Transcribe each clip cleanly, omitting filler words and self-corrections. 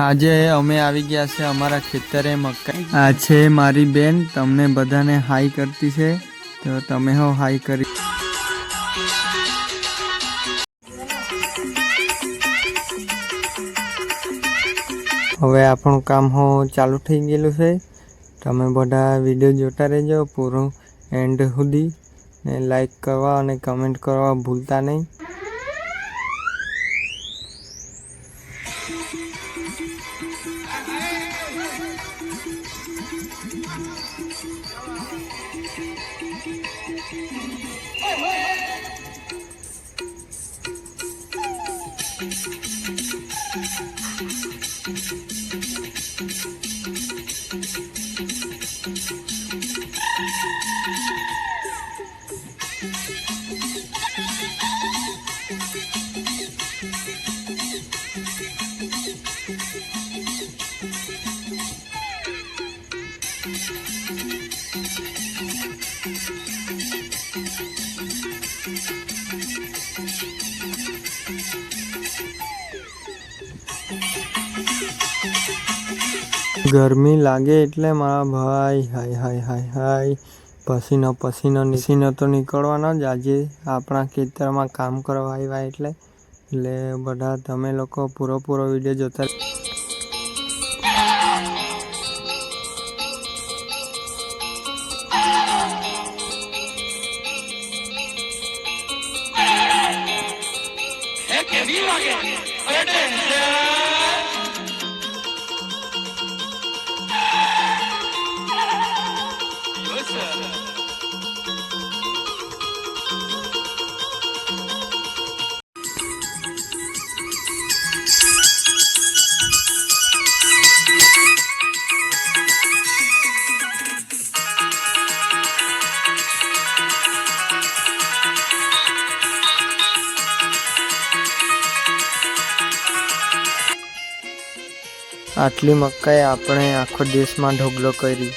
આજે અમે આવી ગયા છે અમારા ખેતરે મકાઈ। આ છે મારી બેન, તમને બધાને હાઈ કરતી છે, તો તમે હો હાઈ કરી। હવે આપણું કામ હો ચાલુ થઈ ગયેલું છે। તમે બધા વિડીયો જોતા રહેજો પૂરું એન્ડ સુધી, ને લાઈક કરવા અને કમેન્ટ કરવા ભૂલતા નહીં। ગરમી લાગે એટલે મારા ભાઈ હાય હાય હાય હાય પસીનો તો નીકળવાનો જ। આજે આપણા ખેતરમાં કામ કરવા આવ્યા એટલે બધા તમે લોકો પૂરો વિડીયો જોતા। આટલી મકાઈ આપણે આખો દેશમાં ઢગલો કરી।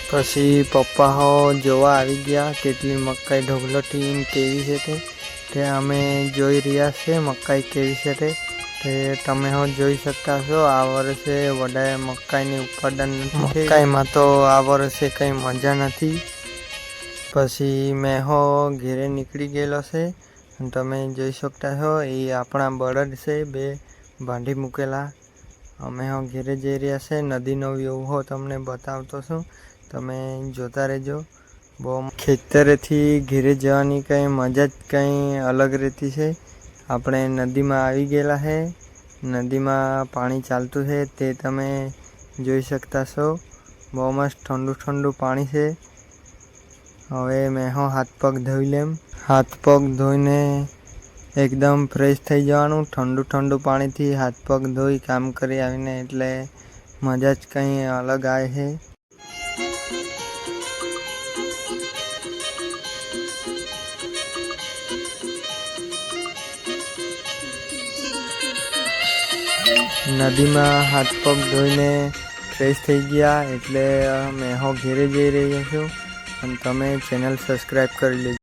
પછી પપ્પા હો જોવા આવી ગયા કેટલી મકાઈ ઢગલો થઈને કેવી છે તે અમે જોઈ રહ્યા છે। મકાઈ કેવી છે તે તમે હો જોઈ શકતા છો। આ વર્ષે વધારે મકાઈની ઉત્પાદન નથી। મકાઈમાં તો આ વર્ષે કંઈ મજા નથી। પછી મેં હો ઘેરે નીકળી ગયેલો છે, તમે જોઈ શકતા છો। એ આપણા બળદ છે, બે બાંધી મૂકેલા। અમે હો ઘેરે જઈ રહ્યા છે। નદીનો વ્યૂ હો તમને બતાવતો છું, તમે જોતા રહેજો। બહુ ખેતરેથી ઘેરે જવાની કંઈ મજા જ કંઈ અલગ રહેતી છે। આપણે નદીમાં આવી ગયેલા છે, નદીમાં પાણી ચાલતું છે તે તમે જોઈ શકતા છો। બહુ મસ્ત ઠંડુ પાણી છે। હવે મેં હો હાથ પગ ધોઈ લેમ। હાથ પગ ધોઈને એકદમ ફ્રેશ થઈ જવાનું। ઠંડુ પાણીથી હાથ પગ ધોઈ કામ કરી આવીને એટલે મજા જ કંઈ અલગ આવે છે। નદીમાં હાથ પગ ધોઈને ફ્રેશ થઈ ગયા એટલે મેં હો ઘેરે જઈ રહ્યો છું, અને તમે ચેનલ સબસ્ક્રાઈબ કરી લેજો।